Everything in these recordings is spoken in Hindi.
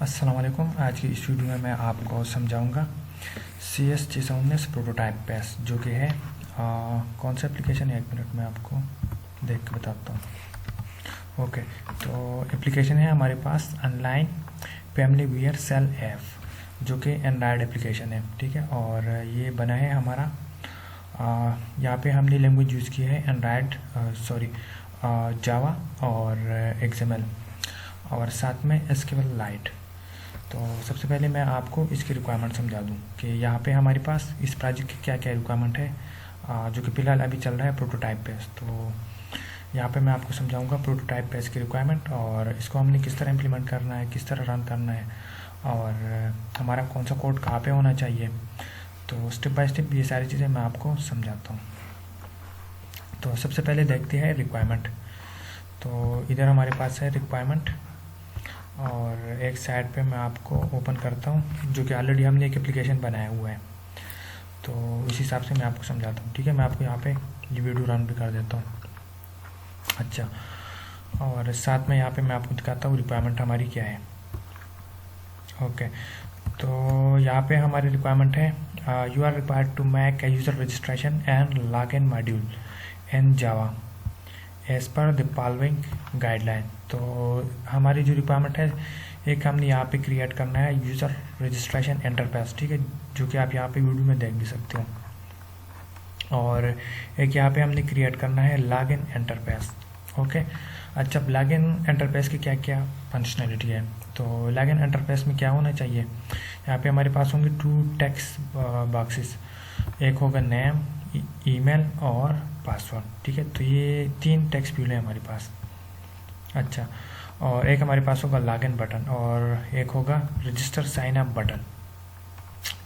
अस्सलाम वालेकुम। आज की इस वीडियो में मैं आपको समझाऊंगा CS619 प्रोटोटाइप पैस जो कि है कौन सा एप्लीकेशन है। 1 मिनट में आपको देख के बताता हूँ। ओके, तो एप्लीकेशन है हमारे पास online family wear sale app जो कि एंड्रॉयड एप्लीकेशन है। ठीक है, और ये बना है हमारा यहाँ पे हमने लैंग्वेज यूज़ की है एंड्रॉयड जावा और XML और साथ में SQL लाइट। तो सबसे पहले मैं आपको इसकी रिक्वायरमेंट समझा दूं कि यहाँ पे हमारे पास इस प्रोजेक्ट की क्या क्या रिक्वायरमेंट है जो कि फ़िलहाल अभी चल रहा है प्रोटोटाइप पेज। तो यहाँ पे मैं आपको समझाऊंगा प्रोटोटाइप पेज की रिक्वायरमेंट और इसको हमने किस तरह इम्प्लीमेंट करना है, किस तरह रन करना है और हमारा कौन सा कोड कहाँ पे होना चाहिए। तो स्टेप बाय स्टेप ये सारी चीज़ें मैं आपको समझाता हूँ। तो सबसे पहले देखते हैं रिक्वायरमेंट। तो इधर हमारे पास है रिक्वायरमेंट और एक साइड पे मैं आपको ओपन करता हूँ जो कि ऑलरेडी हमने एक एप्लीकेशन बनाया हुआ है। तो इस हिसाब से मैं आपको समझाता हूँ। ठीक है, मैं आपको यहाँ पे ये वीडियो रन भी कर देता हूँ। अच्छा, और साथ में यहाँ पे मैं आपको दिखाता हूँ रिक्वायरमेंट हमारी क्या है। ओके, तो यहाँ पे हमारी रिक्वायरमेंट है you are required to make a user registration and log in module in Java as per the following guideline. तो हमारी जो रिक्वायरमेंट है, एक हमने यहाँ पे क्रिएट करना है यूज़र रजिस्ट्रेशन इंटरफेस। ठीक है, जो कि आप यहाँ पे वीडियो में देख भी सकते हो। और एक यहाँ पे हमने क्रिएट करना है लॉगिन इंटरफेस। ओके, अच्छा, लॉगिन इंटरफेस की क्या क्या फंक्शनैलिटी है। तो लॉगिन इंटरफेस में क्या होना चाहिए, यहाँ पे हमारे पास होंगे 2 टेक्स्ट बॉक्सेस। एक होगा नेम, ईमेल और पासवर्ड। ठीक है, तो ये 3 टेक्स्ट फील्ड है हमारे पास। अच्छा, और एक हमारे पास होगा लॉगिन बटन और एक होगा रजिस्टर साइन अप बटन।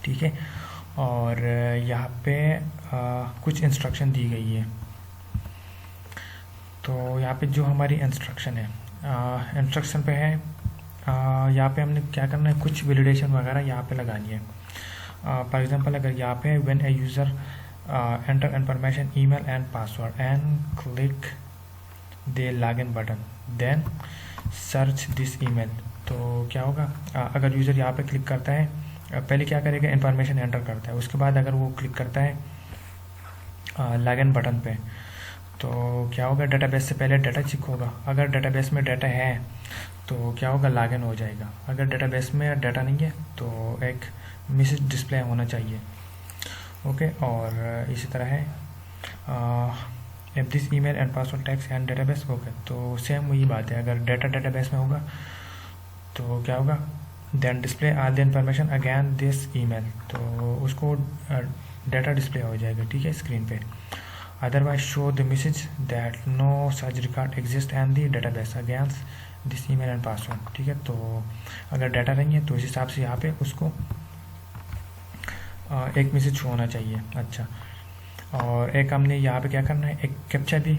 ठीक है, और यहाँ पे कुछ इंस्ट्रक्शन दी गई है। तो यहाँ पे जो हमारी इंस्ट्रक्शन है, इंस्ट्रक्शन पे है यहाँ पे हमने क्या करना है, कुछ वैलिडेशन वगैरह यहाँ पे लगानी है। फॉर एग्जांपल अगर यहाँ पे when A user enter information email and password and click the login button then search this email। तो क्या होगा, अगर यूज़र यहाँ पे क्लिक करता है, पहले क्या करेगा, इंफॉर्मेशन एंटर करता है, उसके बाद अगर वो क्लिक करता है लॉगिन बटन पे, तो क्या होगा, डेटाबेस से पहले डाटा चेक होगा। अगर डेटाबेस में डाटा है तो क्या होगा, लॉगिन हो जाएगा। अगर डेटाबेस में डाटा नहीं है तो एक मैसेज डिस्प्ले होना चाहिए। ओके, और इसी तरह है if this email and password tax and database. Okay, तो सेम वही बात है, अगर डाटा डेटाबेस में होगा तो क्या होगा, then display all the information again this email, तो उसको डाटा डिस्प्ले हो जाएगा। ठीक है, स्क्रीन पे। Otherwise show the message that no such record exist and the database against this email and password. ठीक है, तो अगर डाटा नहीं है तो इस हिसाब से यहाँ पे उसको एक मैसेज शो होना चाहिए। अच्छा, और एक हमने यहाँ पे क्या करना है, एक कैप्चा भी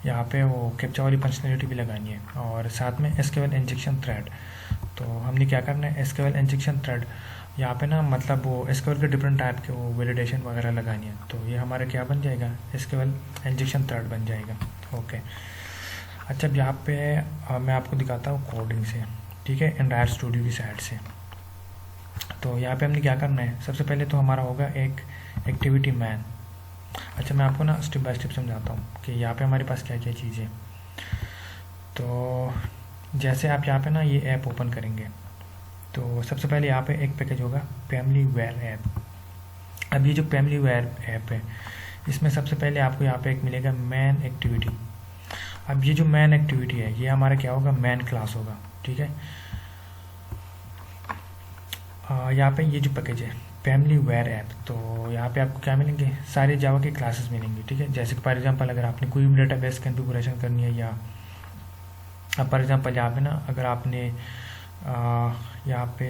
यहाँ पे वो कैप्चा वाली फंक्शनलिटी भी लगानी है और साथ में SQL इंजेक्शन थ्रेड। तो हमने क्या करना है, SQL इंजेक्शन थ्रेड यहाँ पे ना, मतलब वो SQL के डिफरेंट टाइप के वो वैलिडेशन वगैरह लगानी है। तो ये हमारा क्या बन जाएगा, SQL इंजेक्शन थ्रेड बन जाएगा। ओके, अच्छा, अब यहाँ पे मैं आपको दिखाता हूँ कोडिंग से। ठीक है, एंड्रॉयड स्टूडियो की साइड से। तो यहाँ पे हमने क्या करना है, सबसे पहले तो हमारा होगा एक एक्टिविटी मैन। अच्छा, मैं आपको ना स्टेप बाय स्टेप समझाता हूँ कि यहाँ पे हमारे पास क्या क्या चीज़ें। तो जैसे आप यहाँ पे ना ये ऐप ओपन करेंगे तो सबसे पहले यहाँ पे एक पैकेज होगा फैमिली वेयर ऐप। अब ये जो फैमिली वेयर ऐप है, इसमें सबसे पहले आपको यहाँ पे एक मिलेगा मैन एक्टिविटी। अब ये जो मैन एक्टिविटी है, ये हमारा क्या होगा, मैन क्लास होगा। ठीक है, यहाँ पे ये जो पैकेज है फैमिली वेयर ऐप, तो यहाँ पे आपको क्या मिलेंगे, सारे जावा के क्लासेस मिलेंगे। ठीक है, जैसे कि फॉर एग्जांपल अगर आपने कोई भी डेटाबेस कॉन्फ़िगरेशन करनी है, या फॉर एग्जांपल यहाँ पे ना अगर आपने यहाँ पे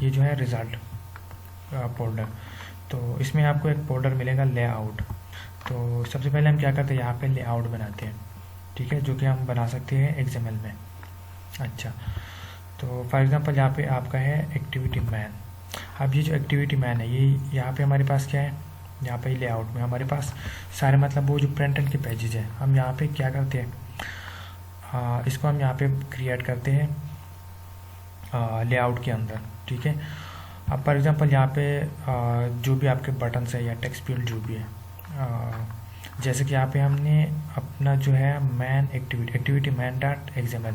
ये जो है रिजल्ट फोल्डर, तो इसमें आपको एक फोल्डर मिलेगा लेआउट। तो सबसे पहले हम क्या करते हैं, यहाँ पे लेआउट बनाते हैं। ठीक है, जो कि हम बना सकते हैं XML में। अच्छा, तो फॉर एग्जांपल यहाँ पे आपका है एक्टिविटी मैन। अब ये जो एक्टिविटी मैन है, ये यहाँ पे हमारे पास क्या है, यहाँ पे लेआउट में हमारे पास सारे, मतलब वो जो फ्रंट एंड के पेजेस हैं, हम यहाँ पे क्या करते हैं, इसको हम यहाँ पे क्रिएट करते हैं लेआउट के अंदर, ठीक है। अब फॉर एग्जांपल यहाँ पे जो भी आपके बटन्स है या टेक्स्ट फील्ड जो भी है, जैसे कि यहाँ पे हमने अपना जो है man activity man dot XML,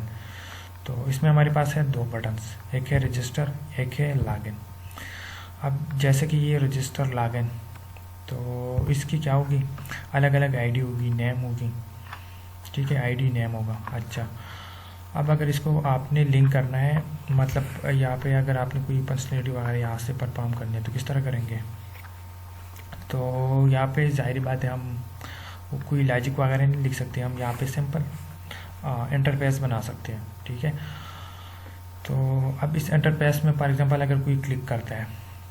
तो इसमें हमारे पास है 2 बटन्स, एक है रजिस्टर, एक है लॉगिन। अब जैसे कि ये रजिस्टर लॉगिन, तो इसकी क्या होगी, अलग अलग आईडी होगी, नेम होगी, ठीक है, आईडी नेम होगा। अच्छा, अब अगर इसको आपने लिंक करना है, मतलब यहाँ पे अगर आपने कोई फंक्शनलिटी वगैरह यहाँ से परफॉर्म करनी है तो किस तरह करेंगे, तो यहाँ पे जाहिर बात है हम कोई लॉजिक वगैरह नहीं लिख सकते, हम यहाँ पे सिंपल इंटरफेस बना सकते हैं, ठीक है। तो अब इस इंटरफेस में फॉर एग्जांपल अगर कोई क्लिक करता है,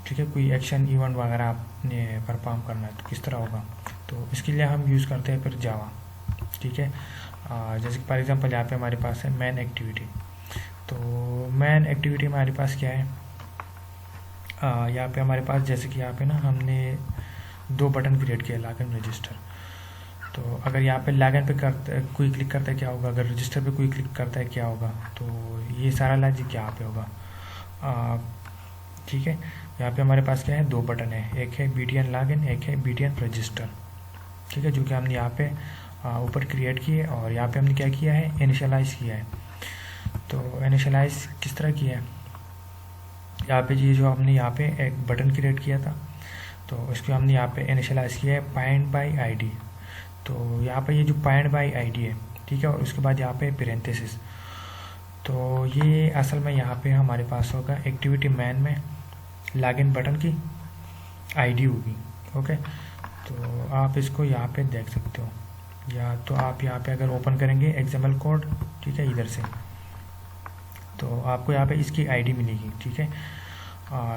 ठीक है, कोई एक्शन इवेंट वगैरह आपने परफॉर्म करना है तो किस तरह होगा, तो इसके लिए हम यूज़ करते हैं फिर जावा, ठीक है। जैसे कि फॉर एग्जांपल यहाँ पे हमारे पास है मैन एक्टिविटी, तो मैन एक्टिविटी हमारे पास क्या है, यहाँ पे हमारे पास जैसे कि यहाँ पे ना हमने 2 बटन क्रिएट किया, लॉगिन रजिस्टर। तो अगर यहाँ पे लॉगिन पे कोई क्लिक करता है क्या होगा, अगर रजिस्टर पे कोई क्लिक करता है क्या होगा, तो ये सारा लॉजिक यहाँ पे होगा, ठीक है। यहाँ पे हमारे पास क्या है, 2 बटन है, एक है BTN लॉगिन, एक है BTN रजिस्टर, ठीक है, जो कि हमने यहाँ पे ऊपर क्रिएट किए, और यहाँ पे हमने क्या किया है, इनिशियलाइज किया है। तो इनिशियलाइज किस तरह किया है, यहाँ पे ये जो हमने यहाँ पे एक बटन क्रिएट किया था, तो इसको हमने यहाँ पे इनिशियलाइज किया है फाइंड बाय आईडी। तो यहाँ पे ये जो फाइंड बाय आईडी है, ठीक है, और उसके बाद यहाँ पे पैरेंथेसिस, तो ये असल में यहाँ पे हमारे पास होगा एक्टिविटी मैन में लॉगिन बटन की आईडी होगी, ओके। तो आप इसको यहाँ पे देख सकते हो, या तो आप यहाँ पे अगर ओपन करेंगे XML कोड, ठीक है, इधर से, तो आपको यहाँ पे इसकी आईडी मिलेगी, ठीक है।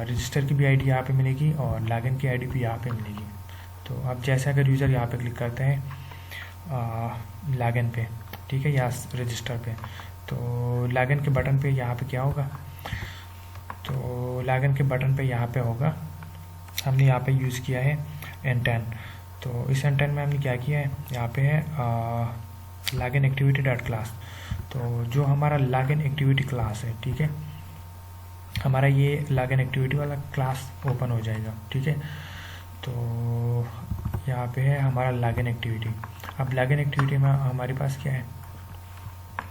रजिस्टर की भी आईडी यहाँ पे मिलेगी और लॉगिन की आईडी भी यहाँ पे मिलेगी। तो अब जैसे अगर यूज़र यहाँ पे क्लिक करते हैं लॉगिन पे, ठीक है, या रजिस्टर पे, तो लॉगिन के बटन पे यहाँ पे क्या होगा, तो लॉगिन के बटन पे यहाँ पे होगा, हमने यहाँ पे यूज़ किया है N10। तो इस N10 में हमने क्या किया है, यहाँ पे है लॉगिन एक्टिविटी डॉट क्लास। तो जो हमारा लॉगिन एक्टिविटी क्लास है, ठीक है, हमारा ये लॉगिन एक्टिविटी वाला क्लास ओपन हो जाएगा, ठीक है। तो यहाँ पे है हमारा लॉगिन एक्टिविटी। अब लॉगिन एक्टिविटी में हमारे पास क्या है,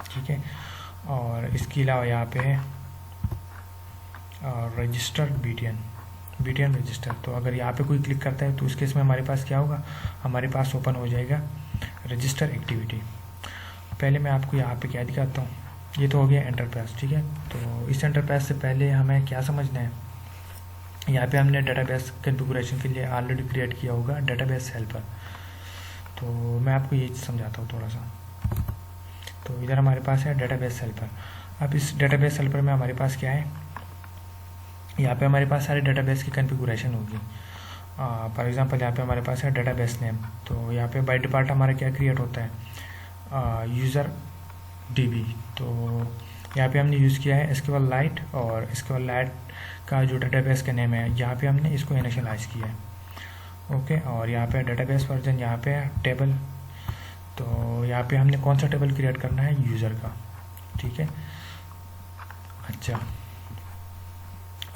ठीक है, और इसके अलावा यहाँ पे है रजिस्टर BTN रजिस्टर। तो अगर यहाँ पे कोई क्लिक करता है तो उस केस में हमारे पास क्या होगा, हमारे पास ओपन हो जाएगा रजिस्टर एक्टिविटी। पहले मैं आपको यहाँ पे क्या दिखाता हूँ, ये तो हो गया इंटरफेस, ठीक है। तो इस इंटरफेस से पहले हमें क्या समझना है, यहाँ पे हमने डेटाबेस कॉन्फ़िगरेशन के लिए ऑलरेडी क्रिएट किया होगा डेटाबेस हेल्पर। तो मैं आपको ये समझाता हूँ थोड़ा सा। तो इधर हमारे पास है डेटाबेस हेल्पर। अब इस डेटाबेस हेल्पर में हमारे पास क्या है, यहाँ पे हमारे पास सारे डेटाबेस की कॉन्फ़िगरेशन होगी। फॉर एग्जांपल यहाँ पे हमारे पास है डेटाबेस नेम। तो यहाँ पे बाय डिफ़ॉल्ट हमारा क्या क्रिएट होता है, यूज़र DB। तो यहाँ पे हमने यूज़ किया है SQLite, और SQLite का जो डेटाबेस का नेम है यहाँ पे हमने इसको इनिशियलाइज किया है, ओके। और यहाँ पे डेटाबेस वर्जन, यहाँ पे टेबल, तो यहाँ पे हमने कौन सा टेबल क्रिएट करना है, यूज़र का, ठीक है। अच्छा,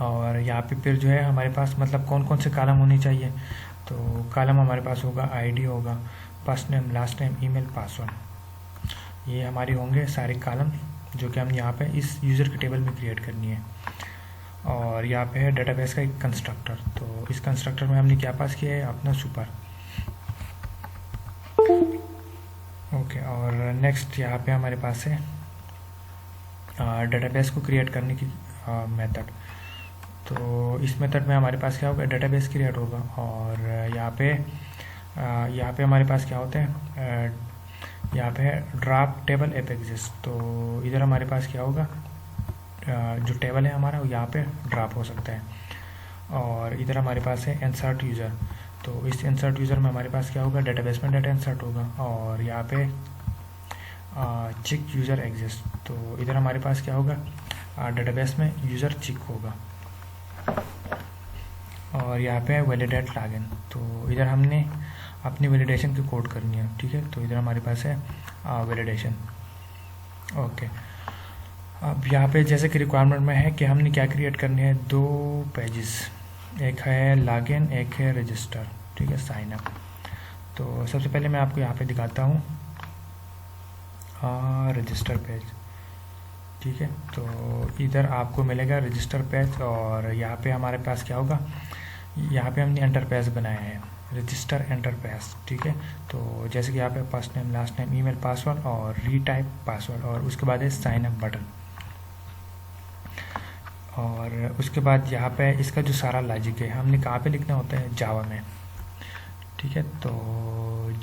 और यहाँ पे फिर जो है हमारे पास मतलब कौन कौन से कॉलम होने चाहिए, तो कॉलम हमारे पास होगा ID होगा, first name, last name, email, password, ये हमारे होंगे सारे कॉलम जो कि हम यहाँ पे इस यूज़र के टेबल में क्रिएट करनी है। और यहाँ पे है डेटाबेस का एक कंस्ट्रक्टर। तो इस कंस्ट्रक्टर में हमने क्या पास किया है, अपना सुपर, ओके। और नेक्स्ट यहाँ पे हमारे पास है डेटाबेस को क्रिएट करने की मेथड। तो इस मेथड में हमारे पास क्या होगा, डेटाबेस क्रिएट होगा। और यहाँ पे हमारे पास क्या होता है, यहाँ पे है ड्रॉप टेबल एप एग्जिस्ट। तो इधर हमारे पास क्या होगा, जो टेबल है हमारा वो यहाँ पे ड्रॉप हो सकता है। और इधर हमारे पास है इंसर्ट यूज़र। तो इस इंसर्ट यूज़र में हमारे पास क्या होगा, डेटाबेस में डाटा इंसर्ट होगा। और यहाँ पे चिक यूज़र एग्जिस्ट। तो इधर हमारे पास क्या होगा, डेटाबेस में यूज़र चिक होगा। और यहाँ पे है वैलिडेट लॉगिन। तो इधर हमने अपनी वैलिडेशन की कोड करनी है, ठीक है। तो इधर हमारे पास है वैलिडेशन, ओके। अब यहाँ पे जैसे कि रिक्वायरमेंट में है कि हमने क्या क्रिएट करनी है, 2 पेजेस, एक है लॉगिन, एक है रजिस्टर, ठीक है, साइन अप। तो सबसे पहले मैं आपको यहाँ पे दिखाता हूँ रजिस्टर पेज, ठीक है। तो इधर आपको मिलेगा रजिस्टर पेज, और यहाँ पे हमारे पास क्या होगा, यहाँ पे हमने एंटर पेज बनाया है, रजिस्टर एंटर पेज, ठीक है। तो जैसे कि यहाँ पे first name, last name, email, password और रीटाइप पासवर्ड, और उसके बाद है साइन अप बटन, और उसके बाद यहाँ पे इसका जो सारा लॉजिक है हमने कहाँ पे लिखना होता है, जावा में, ठीक है। तो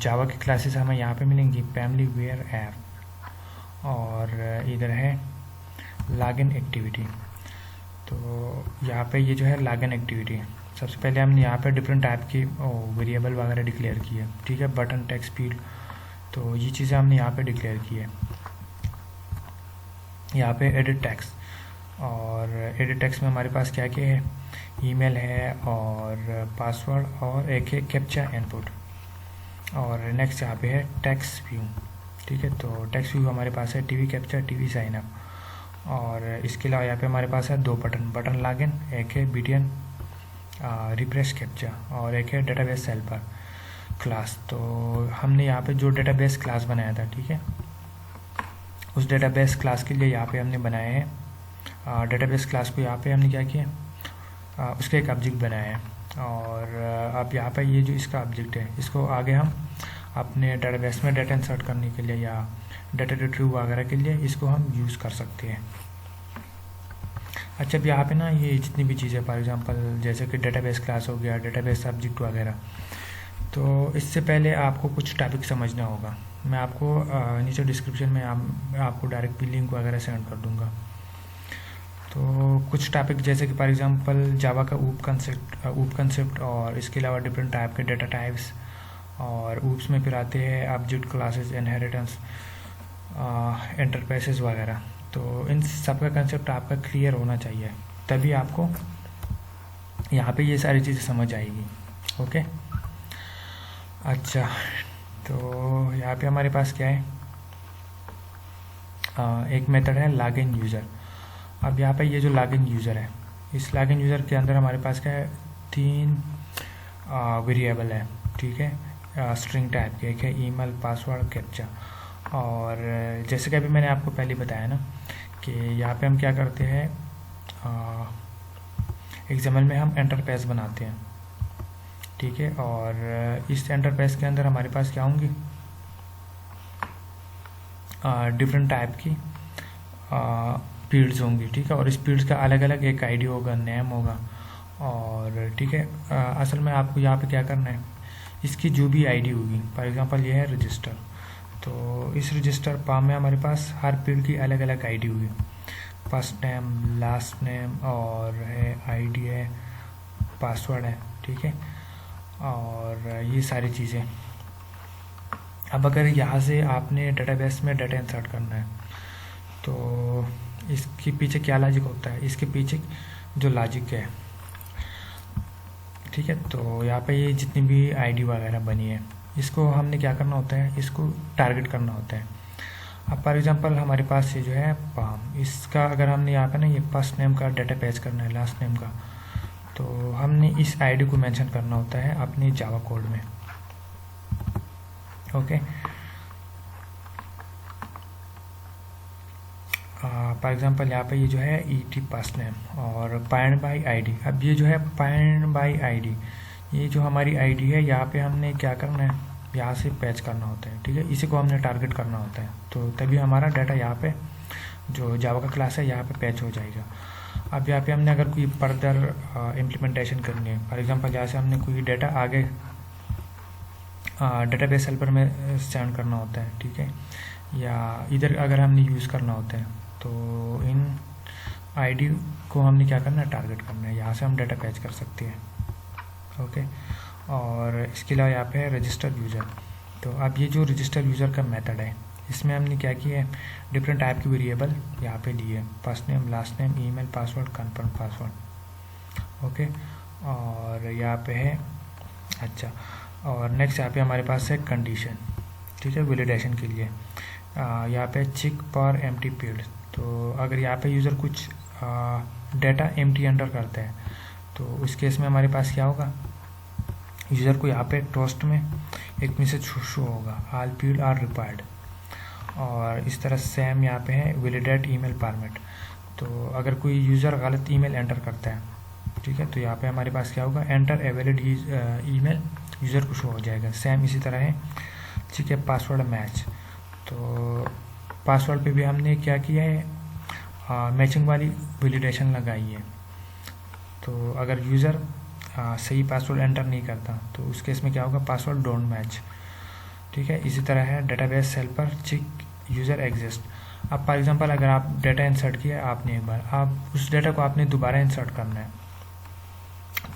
जावा की क्लासेस हमें यहाँ पे मिलेंगी, फैमिली वेयर ऐप, और इधर है लॉगिन एक्टिविटी। तो यहाँ पे ये जो है लॉगिन एक्टिविटी, सबसे पहले हमने यहाँ पे डिफरेंट टाइप की वेरिएबल वगैरह डिक्लेयर की है, ठीक है, बटन, टेक्स्ट फील्ड, तो ये चीज़ें हमने यहाँ पे डिक्लेयर की है। यहाँ पे एडिट टेक्स्ट, और एडिट टेक्स्ट में हमारे पास क्या क्या है, ईमेल है और पासवर्ड, और एक है कैप्चा इनपुट, और नेक्स्ट यहाँ पे है टेक्स्ट व्यू, ठीक है। तो टेक्स्ट व्यू हमारे पास है TV captcha, TV sign up, और इसके अलावा यहाँ पे हमारे पास है 2 बटन, बटन लॉगिन, एक है बीटीएन रिफ्रेश कैप्चा, और एक है डेटाबेस हेल्पर क्लास। तो हमने यहाँ पे जो डेटाबेस क्लास बनाया था, ठीक है, उस डेटाबेस क्लास के लिए यहाँ पे हमने बनाया है डेटाबेस क्लास को, यहाँ पे हमने क्या किया, उसका एक ऑब्जेक्ट बनाया है, और अब यहाँ पे ये जो इसका ऑब्जेक्ट है, इसको आगे हम अपने डेटाबेस में डेटा इंसर्ट करने के लिए या डेटा रिट्रीव वगैरह के लिए इसको हम यूज़ कर सकते हैं। अच्छा, अब यहाँ पे ना ये जितनी भी चीज़ें, फॉर एग्जांपल जैसे कि डेटाबेस क्लास हो गया, डेटाबेस ऑब्जेक्ट वगैरह, तो इससे पहले आपको कुछ टॉपिक समझना होगा। मैं आपको नीचे डिस्क्रिप्शन में आपको डायरेक्ट लिंक वगैरह सेंड कर दूंगा। तो कुछ टॉपिक जैसे कि फॉर एग्जांपल जावा का ऊप कंसेप्ट, और इसके अलावा डिफरेंट टाइप के डेटा टाइप्स, और ऊप्स में फिर आते हैं ऑब्जेक्ट क्लासेस, इनहेरिटेंस, इंटरफेसेस वगैरह। तो इन सब का कंसेप्ट आपका क्लियर होना चाहिए, तभी आपको यहाँ पे ये सारी चीज़ें समझ आएगी। ओके, अच्छा, तो यहाँ पे हमारे पास क्या है, एक मेथड है लॉगिन यूज़र। अब यहाँ पे ये जो लॉगिन यूज़र है, इस लॉगिन यूज़र के अंदर हमारे पास क्या है, 3 वेरिएबल है, ठीक है, स्ट्रिंग टाइप के, एक है ईमेल, पासवर्ड, कैप्चा। और जैसे कि अभी मैंने आपको पहले बताया ना कि यहाँ पे हम क्या करते हैं, एग्जाम्पल में हम एंटरपेज बनाते हैं, ठीक है, और इस एंटरपेज के अंदर हमारे पास क्या होंगी, डिफरेंट टाइप की फील्ड्स होंगी, ठीक है, और इस फील्ड्स का अलग अलग एक आईडी होगा, नेम होगा, और ठीक है, असल में आपको यहाँ पे क्या करना है, इसकी जो भी आईडी होगी, फॉर एग्जांपल ये है रजिस्टर, तो इस रजिस्टर पाम में हमारे पास हर फील्ड की अलग अलग आईडी होगी, फर्स्ट नेम, लास्ट नेम, और है आईडी है, पासवर्ड है, ठीक है, और ये सारी चीज़ें। अब अगर यहाँ से आपने डेटाबेस में डाटा इंसर्ट करना है, तो इसके पीछे क्या लॉजिक होता है, इसके पीछे जो लॉजिक है, ठीक है, तो यहाँ पे ये जितनी भी आईडी वगैरह बनी है, इसको हमने क्या करना होता है, इसको टारगेट करना होता है। अब फॉर एग्जांपल हमारे पास ये जो है पाम, इसका अगर हमने यहाँ पे ना ये फर्स्ट नेम का डाटा पेज करना है, लास्ट नेम का, तो हमने इस आईडी को मेंशन करना होता है अपने जावा कोड में। ओके, फॉर एग्जांपल यहाँ पे ये जो है ईटी फर्स्ट नेम और फाइंड बाय आईडी। अब ये जो है फाइंड बाय आईडी, ये जो हमारी आईडी है, यहाँ पे हमने क्या करना है, यहाँ से पैच करना होता है, ठीक है, इसी को हमने टारगेट करना होता है, तो तभी हमारा डाटा यहाँ पे जो जावा का क्लास है यहाँ पे पैच हो जाएगा। अब यहाँ पे हमने अगर कोई फर्दर इम्प्लीमेंटेशन करनी है, फॉर एग्जांपल यहाँ से हमने कोई डाटा आगे डेटाबेस हेल्पर में सेंड करना होता है, ठीक है, या इधर अगर हमने यूज़ करना होता है, तो इन आईडी को हमने क्या करना है, टारगेट करना है, यहाँ से हम डाटा पैच कर सकते हैं। ओके, और इसके अलावा यहाँ पे है रजिस्टर यूज़र। तो अब ये जो रजिस्टर यूज़र का मेथड है, इसमें हमने क्या किया है, डिफरेंट टाइप की वेरिएबल यहाँ पे ली है, first name, last name, email, password, confirm password. Okay, और यहाँ पे है, अच्छा, और नेक्स्ट यहाँ पे हमारे पास है कंडीशन, ठीक है, वैलिडेशन के लिए यहाँ पे चेक फॉर एम्प्टी फील्ड, तो अगर यहाँ पे यूज़र कुछ डेटा एम्प्टी एंटर करते हैं तो उस केस में हमारे पास क्या होगा, यूज़र को यहाँ पे टोस्ट में एक मैसेज शो होगा, ऑल फील्ड आर रिक्वायर्ड। और इस तरह सेम यहाँ पे है वैलिडेट ईमेल फॉर्मेट। तो अगर कोई यूज़र गलत ईमेल एंटर करता है, ठीक है, तो यहाँ पे हमारे पास क्या होगा, enter a valid email user को शो हो जाएगा। सेम इसी तरह है, ठीक है, पासवर्ड मैच। तो पासवर्ड पे भी हमने क्या किया है, मैचिंग वाली वैलिडेशन लगाई है। तो अगर यूज़र सही पासवर्ड एंटर नहीं करता तो उस केस में क्या होगा, पासवर्ड डोंट मैच, ठीक है। इसी तरह है डेटाबेस सेल पर चेक यूज़र एग्जिस्ट। अब फॉर एग्जांपल अगर आप डेटा इंसर्ट किया आपने एक बार, आप उस डेटा को आपने दोबारा इंसर्ट करना है,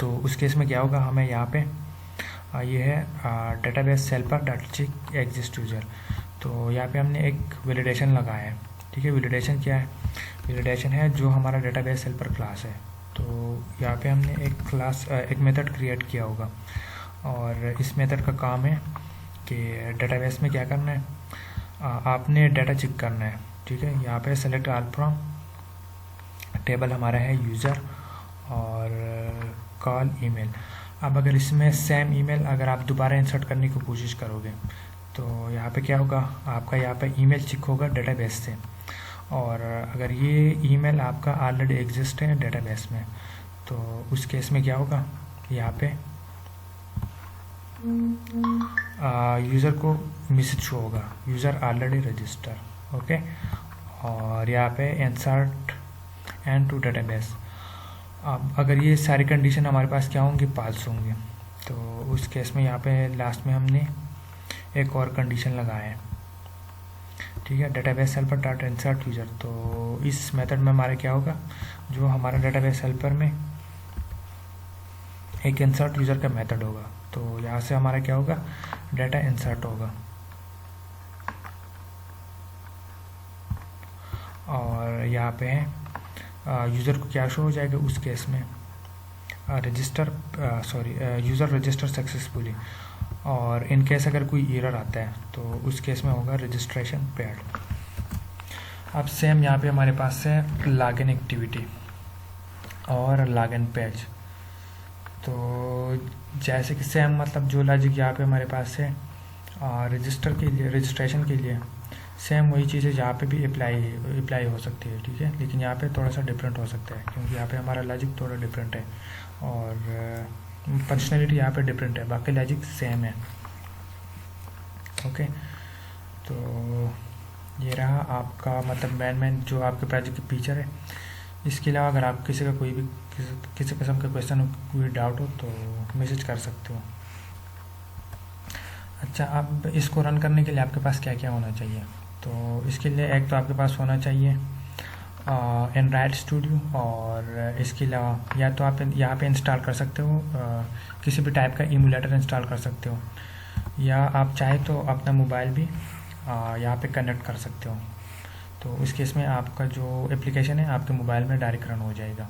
तो उस केस में क्या होगा, हमें यहाँ पे ये है डेटाबेस सेल पर डाटा चेक एग्जिस्ट यूज़र। तो यहाँ पे हमने एक वैलिडेशन लगाया है, ठीक है। वैलिडेशन क्या है, वैलिडेशन है जो हमारा डेटाबेस सेल पर क्लास है। तो यहाँ पे हमने एक क्लास एक मेथड क्रिएट किया होगा और इस मेथड का काम है कि डेटाबेस में क्या करना है, आपने डाटा चेक करना है, ठीक है। यहाँ पे सेलेक्ट ऑल फ्रॉम टेबल हमारा है यूज़र और कॉल ईमेल। अब अगर इसमें सेम ईमेल अगर आप दोबारा इंसर्ट करने की कोशिश करोगे तो यहाँ पे क्या होगा, आपका यहाँ पे ईमेल चेक होगा डेटाबेस से। और अगर ये ईमेल आपका ऑलरेडी एग्जिस्ट है डेटाबेस में तो उस केस में क्या होगा, यहाँ पे यूज़र को मैसेज शो होगा, यूज़र ऑलरेडी रजिस्टर, ओके। और यहाँ पे इंसर्ट एंड टू डेटाबेस। अब अगर ये सारी कंडीशन हमारे पास क्या होंगी, पास होंगे, तो उस केस में यहाँ पे लास्ट में हमने एक और कंडीशन लगाया है, ठीक है, database helper dot insert user. तो इस मेथड में हमारा क्या होगा, जो हमारा डेटाबेस हेल्पर में एक इंसर्ट यूज़र का मेथड होगा, तो यहाँ से हमारा क्या होगा, डाटा इंसर्ट होगा। और यहाँ पे है यूज़र को क्या शो हो जाएगा उस केस में, यूज़र रजिस्टर सक्सेसफुली। और इन केस अगर कोई एरर आता है तो उस केस में होगा रजिस्ट्रेशन पेड। अब सेम यहाँ पे हमारे पास है लॉगिन एक्टिविटी और लॉगिन पेज। तो जैसे कि सेम मतलब जो लॉजिक यहाँ पे हमारे पास है रजिस्टर के लिए, रजिस्ट्रेशन के लिए सेम वही चीज़ें यहाँ पे भी अप्लाई हो सकती है, ठीक है। लेकिन यहाँ पे थोड़ा सा डिफरेंट हो सकता है क्योंकि यहाँ पे हमारा लॉजिक थोड़ा डिफरेंट है और फंक्शनलिटी यहाँ पे डिफरेंट है, बाकी लॉजिक सेम है, ओके। तो ये रहा आपका मतलब मेन जो आपके प्रोजेक्ट की फीचर है। इसके अलावा अगर आप किसी का कोई भी किसी किस्म का क्वेश्चन हो, कोई डाउट हो तो मैसेज कर सकते हो। अच्छा, अब इसको रन करने के लिए आपके पास क्या क्या होना चाहिए, तो इसके लिए एक तो आपके पास होना चाहिए एंड्रॉयड स्टूडियो, और इसके अलावा या तो आप यहाँ पे इंस्टॉल कर सकते हो किसी भी टाइप का इमुलेटर इंस्टॉल कर सकते हो, या आप चाहे तो अपना मोबाइल भी यहाँ पे कनेक्ट कर सकते हो। तो उस केस में आपका जो एप्लीकेशन है आपके मोबाइल में डायरेक्ट रन हो जाएगा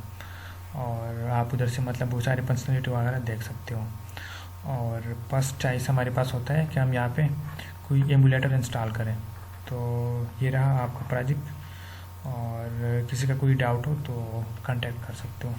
और आप उधर से मतलब बहुत सारी फंक्शनलिटी वगैरह देख सकते हो। और फर्स्ट चॉइस हमारे पास होता है कि हम यहाँ पे कोई एमुलेटर इंस्टॉल करें। तो ये रहा आपका प्रोजेक्ट, और किसी का कोई डाउट हो तो कांटेक्ट कर सकते हो।